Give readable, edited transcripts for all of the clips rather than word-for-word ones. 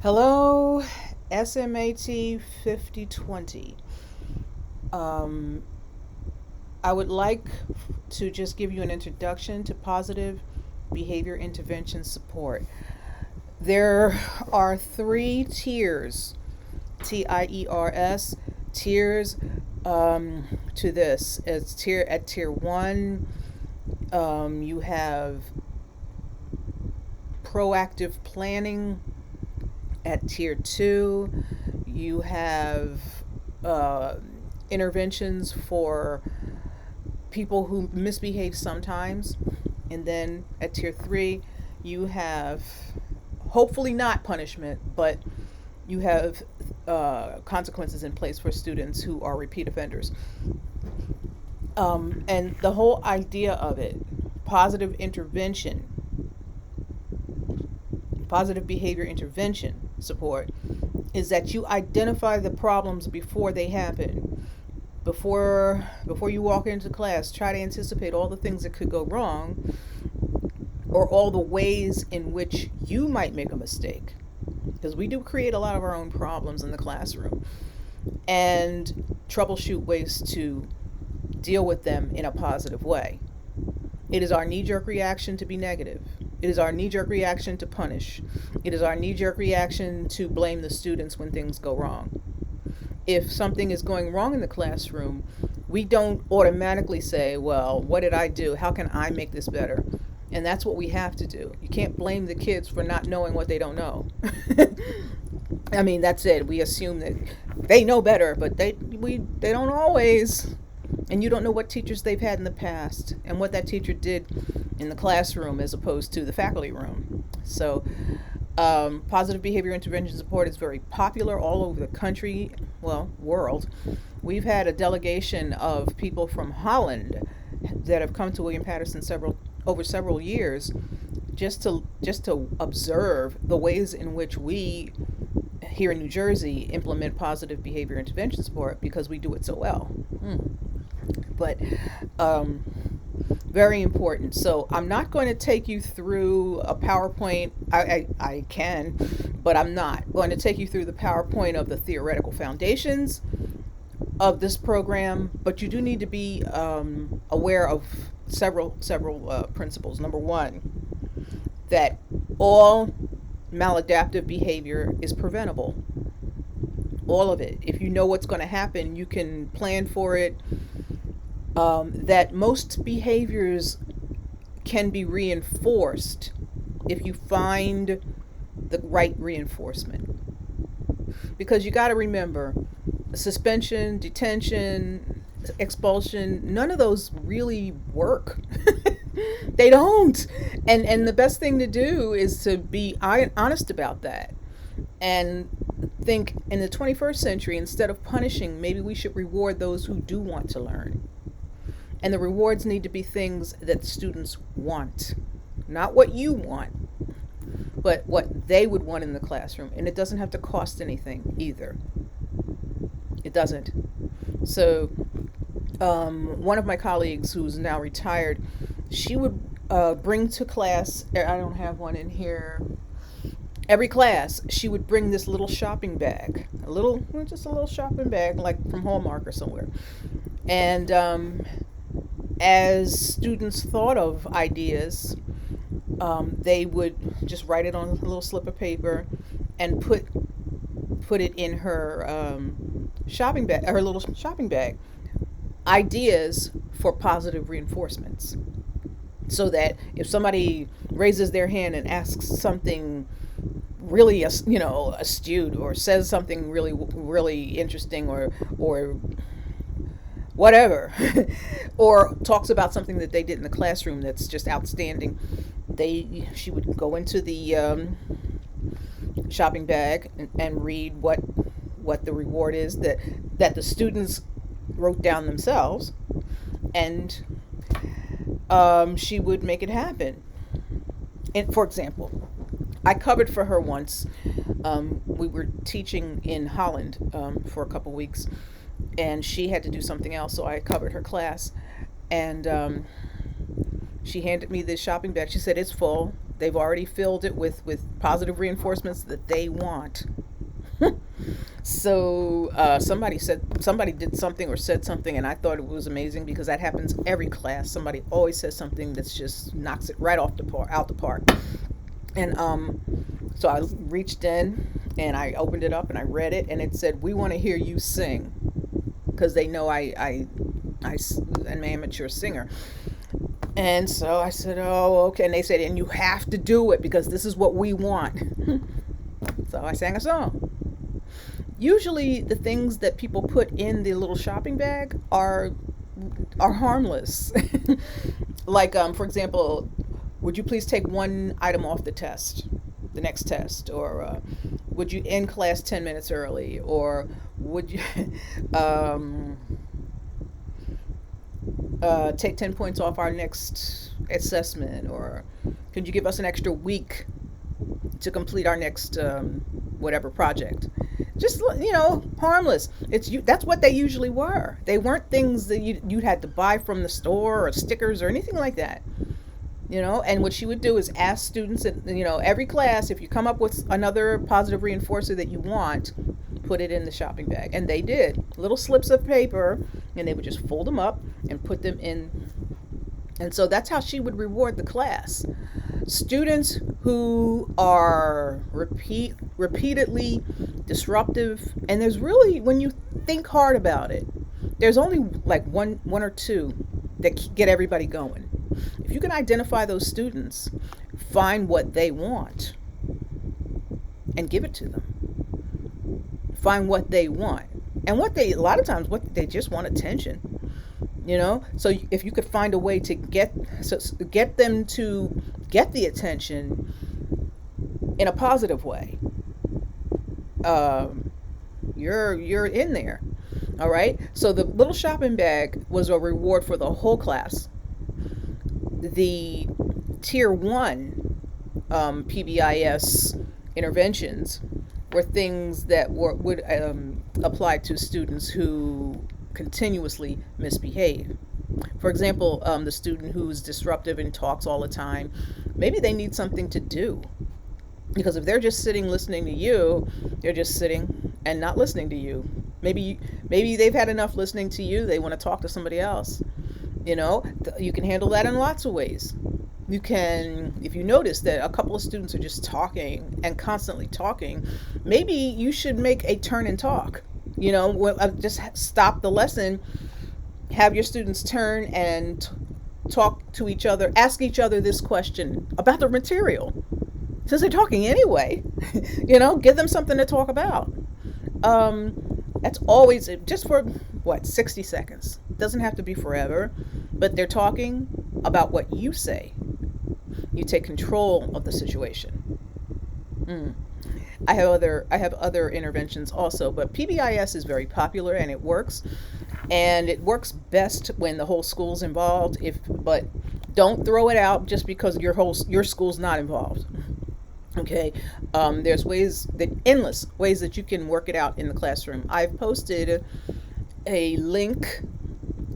Hello, SMAT 5020. Um, I would like to just give you an introduction to positive behavior intervention support. There are three tiers, TIERS, tiers to this. It's tier one, you have proactive planning. At tier two, you have uh, interventions for people who misbehave sometimes. And then at tier three, you have hopefully not punishment, but you have consequences in place for students who are repeat offenders. And the whole idea of it, positive intervention, positive behavior intervention support, is that you identify the problems before they happen. Before you walk into class, try to anticipate all the things that could go wrong or all the ways in which you might make a mistake. Because we do create a lot of our own problems in the classroom. And troubleshoot ways to deal with them in a positive way. It is our knee-jerk reaction to be negative. It is our knee-jerk reaction to punish. It is our knee-jerk reaction to blame the students when things go wrong. If something is going wrong in the classroom, we don't automatically say, well, what did I do? How can I make this better? And that's what we have to do. You can't blame the kids for not knowing what they don't know. I mean, that's it. We assume that they know better, but they don't always. And you don't know what teachers they've had in the past and what that teacher did in the classroom as opposed to the faculty room. So positive behavior intervention support is very popular all over the country, well, world. We've had a delegation of people from Holland that have come to William Patterson over several years just to observe the ways in which we here in New Jersey implement positive behavior intervention support because we do it so well. But very important. So I'm not going to take you through a PowerPoint. I can, but I'm not going to take you through the PowerPoint of the theoretical foundations of this program, but you do need to be aware of several principles. Number one, that all maladaptive behavior is preventable. All of it. If you know what's going to happen, you can plan for it. That most behaviors can be reinforced if you find the right reinforcement. Because you got to remember, suspension, detention, expulsion, none of those really work. They don't. And the best thing to do is to be honest about that. And think in the 21st century, instead of punishing, maybe we should reward those who do want to learn. And the rewards need to be things that students want. Not what you want, but what they would want in the classroom. And it doesn't have to cost anything either. It doesn't. So one of my colleagues who's now retired, she would bring to class, I don't have one in here, every class, she would bring this little shopping bag, just a little shopping bag, like from Hallmark or somewhere. And as students thought of ideas, they would just write it on a little slip of paper and put it in her shopping bag, her little shopping bag. Ideas for positive reinforcements, so that if somebody raises their hand and asks something really, astute, or says something really interesting, or whatever, or talks about something that they did in the classroom that's just outstanding, she would go into the shopping bag and read what the reward is that the students wrote down themselves, and she would make it happen. And for example, I covered for her once. We were teaching in Holland for a couple weeks, and she had to do something else, so I covered her class. And she handed me this shopping bag. She said, "It's full. They've already filled it with positive reinforcements that they want. So somebody did something or said something, and I thought it was amazing because that happens every class. Somebody always says something that's just knocks it right off the park, out the park. And so I reached in and I opened it up and I read it, and it said, "We want to hear you sing," because they know I am an amateur singer. And so I said, "Oh, okay." And they said, "And you have to do it because this is what we want." So I sang a song. Usually, the things that people put in the little shopping bag are harmless. Like, for example, would you please take one item off the next test, or would you end class 10 minutes early, or would you um, take 10 points off our next assessment, or could you give us an extra week to complete our next whatever project? Just, harmless. That's what they usually were. They weren't things that you had to buy from the store or stickers or anything like that. And what she would do is ask students at, every class, if you come up with another positive reinforcer that you want, put it in the shopping bag. And they did. Little slips of paper, and they would just fold them up and put them in. And so that's how she would reward the class. Students who are repeatedly disruptive, and there's really, when you think hard about it, there's only like one or two that get everybody going. If you can identify those students, find what they want and give it to them. Find what they want. And a lot of times, what they just want attention. So if you could find a way to get them to get the attention in a positive way, you're in there. All right. So the little shopping bag was a reward for the whole class. The tier 1 PBIS interventions were things that would apply to students who continuously misbehave. For example, the student who's disruptive and talks all the time, maybe they need something to do. Because if they're just sitting listening to you, they're just sitting and not listening to you. Maybe they've had enough listening to you, they want to talk to somebody else. You can handle that in lots of ways. You can, if you notice that a couple of students are just talking and constantly talking, maybe you should make a turn and talk. Just stop the lesson, have your students turn and talk to each other, ask each other this question about the material. Since they're talking anyway, give them something to talk about. That's always just for 60 seconds. It doesn't have to be forever, but they're talking about what you say. You take control of the situation. I have other interventions also, but PBIS is very popular and it works. And it works best when the whole school's involved. But don't throw it out just because your school's not involved. Okay, there's endless ways that you can work it out in the classroom. I've posted a link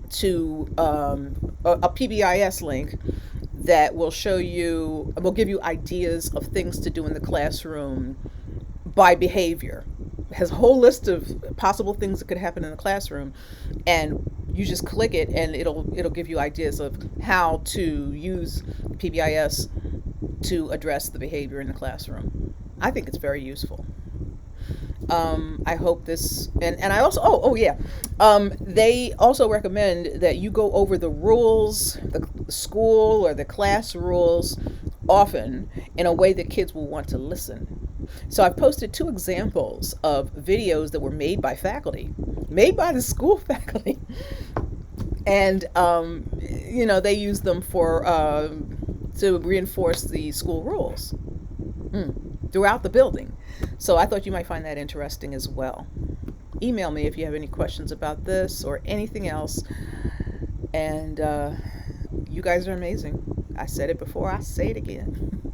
to a PBIS link that will give you ideas of things to do in the classroom by behavior. It has a whole list of possible things that could happen in the classroom, and you just click it and it'll give you ideas of how to use PBIS to address the behavior in the classroom. I think it's very useful. I hope this, and I also, they also recommend that you go over the rules, the school or the class rules often in a way that kids will want to listen. So I've posted 2 examples of videos that were made by the school faculty. And, they use them to reinforce the school rules throughout the building. So I thought you might find that interesting as well. Email me if you have any questions about this or anything else. And you guys are amazing. I said it before, I say it again.